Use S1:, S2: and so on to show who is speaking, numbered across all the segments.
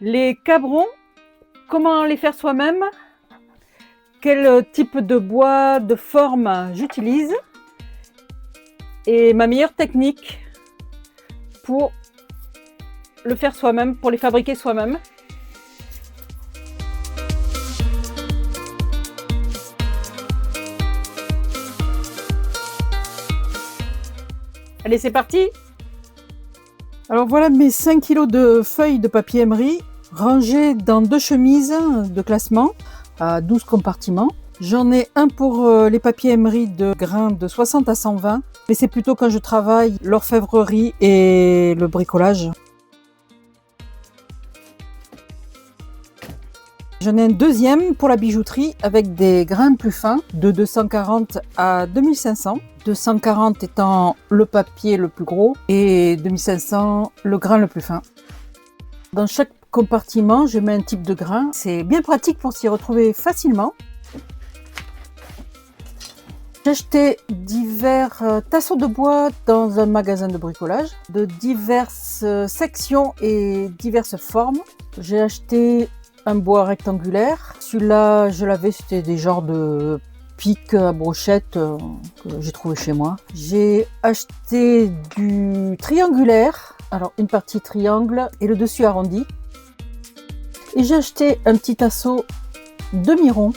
S1: Les cabrons, comment les faire soi-même? Quel type de bois, de forme j'utilise? Et ma meilleure technique pour le faire soi-même, pour les fabriquer soi-même. Allez, c'est parti! Alors voilà mes 5 kg de feuilles de papier emery rangées dans 2 chemises de classement à 12 compartiments. J'en ai un pour les papiers emery de grains de 60 à 120, mais c'est plutôt quand je travaille l'orfèvrerie et le bricolage. J'en ai un deuxième pour la bijouterie avec des grains plus fins de 240 à 2500. 240 étant le papier le plus gros et 2500 le grain le plus fin. Dans chaque compartiment, je mets un type de grain. C'est bien pratique pour s'y retrouver facilement. J'ai acheté divers tasseaux de bois dans un magasin de bricolage de diverses sections et diverses formes. J'ai acheté un bois rectangulaire. Celui-là, je l'avais, c'était des genres de pics à brochette que j'ai trouvé chez moi. J'ai acheté du triangulaire, alors une partie triangle et le dessus arrondi. Et j'ai acheté un petit tasseau demi-rond,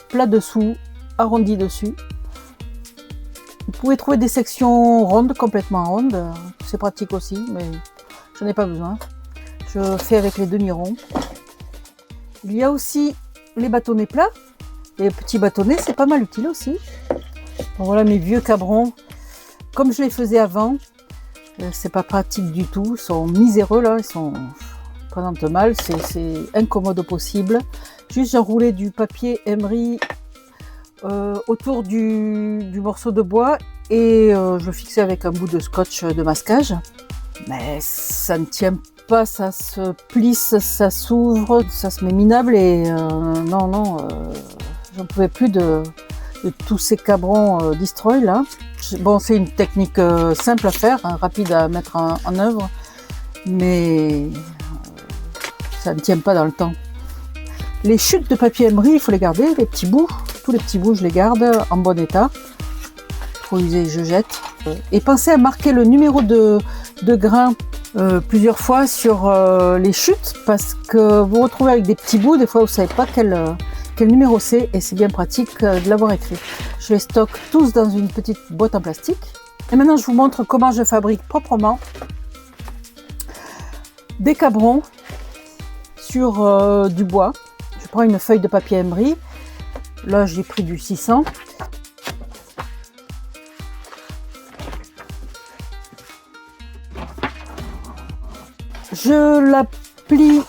S1: plat dessous, arrondi dessus. Vous pouvez trouver des sections rondes, complètement rondes. C'est pratique aussi, mais je n'en ai pas besoin. Je fais avec les demi-ronds. Il y a aussi les bâtonnets plats. Les petits bâtonnets, c'est pas mal utile aussi. Bon, voilà mes vieux cabrons. Comme je les faisais avant, c'est pas pratique du tout. Ils sont miséreux là, ils sont présentent mal. C'est incommode au possible. Juste j'enroulais du papier emery autour du morceau de bois et je le fixais avec un bout de scotch de masquage. Mais ça ne tient pas, ça se plisse, ça s'ouvre, ça se met minable et non, j'en pouvais plus de tous ces cabrons destroy là. Bon, c'est une technique simple à faire, hein, rapide à mettre en œuvre, mais ça ne tient pas dans le temps. Les chutes de papier emery, il faut les garder, les petits bouts, tous les petits bouts je les garde en bon état. Trop usé, je jette. Et pensez à marquer le numéro de grain plusieurs fois sur les chutes parce que vous vous retrouvez avec des petits bouts, des fois vous ne savez pas quel numéro c'est et c'est bien pratique de l'avoir écrit. Je les stocke tous dans une petite boîte en plastique. Et maintenant je vous montre comment je fabrique proprement des cabrons sur du bois. Je prends une feuille de papier emery. Là j'ai pris du 600. Je la plie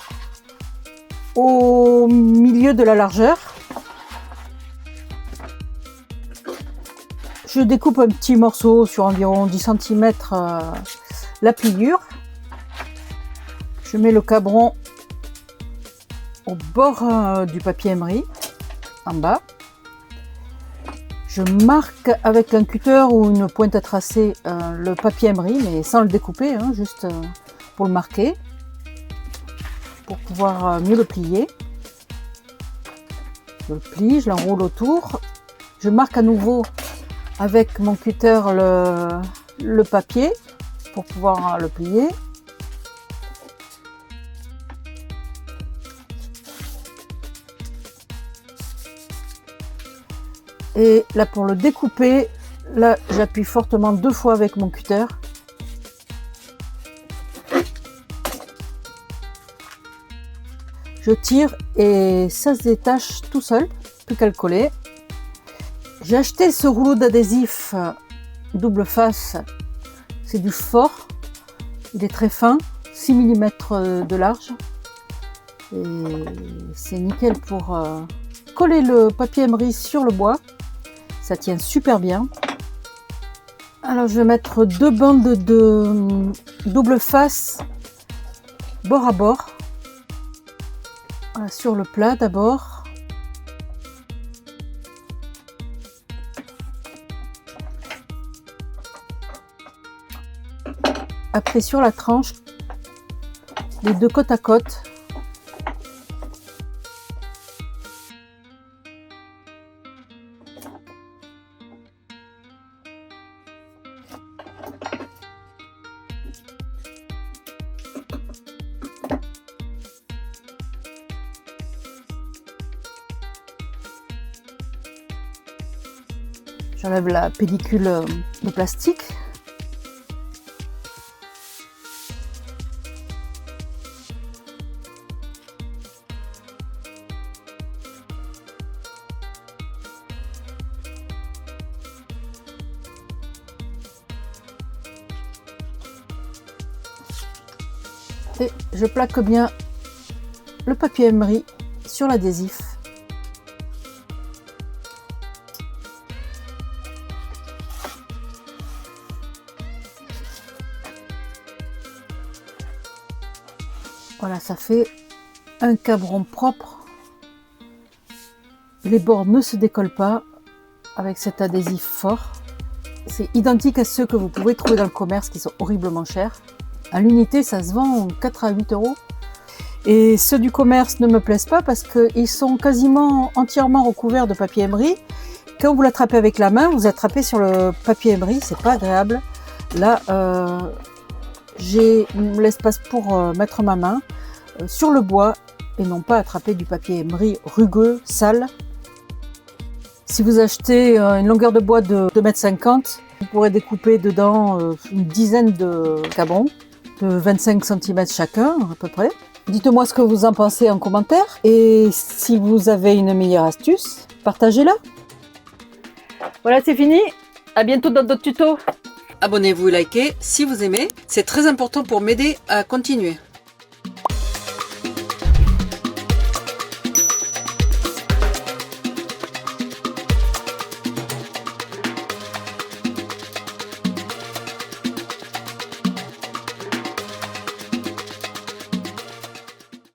S1: au milieu de la largeur. Je découpe un petit morceau sur environ 10 cm la pliure. Je mets le cabron au bord du papier emery, en bas. Je marque avec un cutter ou une pointe à tracer le papier emery, mais sans le découper, hein, juste pour le marquer, pour pouvoir mieux le plier. Je le plie, je l'enroule autour. Je marque à nouveau avec mon cutter le papier pour pouvoir le plier. Et là pour le découper, là j'appuie fortement 2 fois avec mon cutter. Je tire et ça se détache tout seul, plus qu'à le coller. J'ai acheté ce rouleau d'adhésif double face, c'est du fort, il est très fin, 6 mm de large. Et c'est nickel pour coller le papier emery sur le bois, ça tient super bien. Alors je vais mettre 2 bandes de double face bord à bord. Voilà, sur le plat d'abord. Après sur la tranche, les deux côte à côte. J'enlève la pellicule de plastique. Et je plaque bien le papier emery sur l'adhésif. Voilà, ça fait un cabron propre. Les bords ne se décollent pas avec cet adhésif fort. C'est identique à ceux que vous pouvez trouver dans le commerce qui sont horriblement chers. À l'unité, ça se vend 4 à 8 euros. Et ceux du commerce ne me plaisent pas parce qu'ils sont quasiment entièrement recouverts de papier emery. Quand vous l'attrapez avec la main, vous attrapez sur le papier emery, c'est pas agréable. Là, j'ai l'espace pour mettre ma main sur le bois et non pas attraper du papier emery rugueux, sale. Si vous achetez une longueur de bois de 2,50 m, vous pourrez découper dedans une dizaine de cabrons de 25 cm chacun à peu près. Dites-moi ce que vous en pensez en commentaire et si vous avez une meilleure astuce, partagez-la. Voilà, c'est fini. À bientôt dans d'autres tutos.
S2: Abonnez-vous et likez si vous aimez. C'est très important pour m'aider à continuer.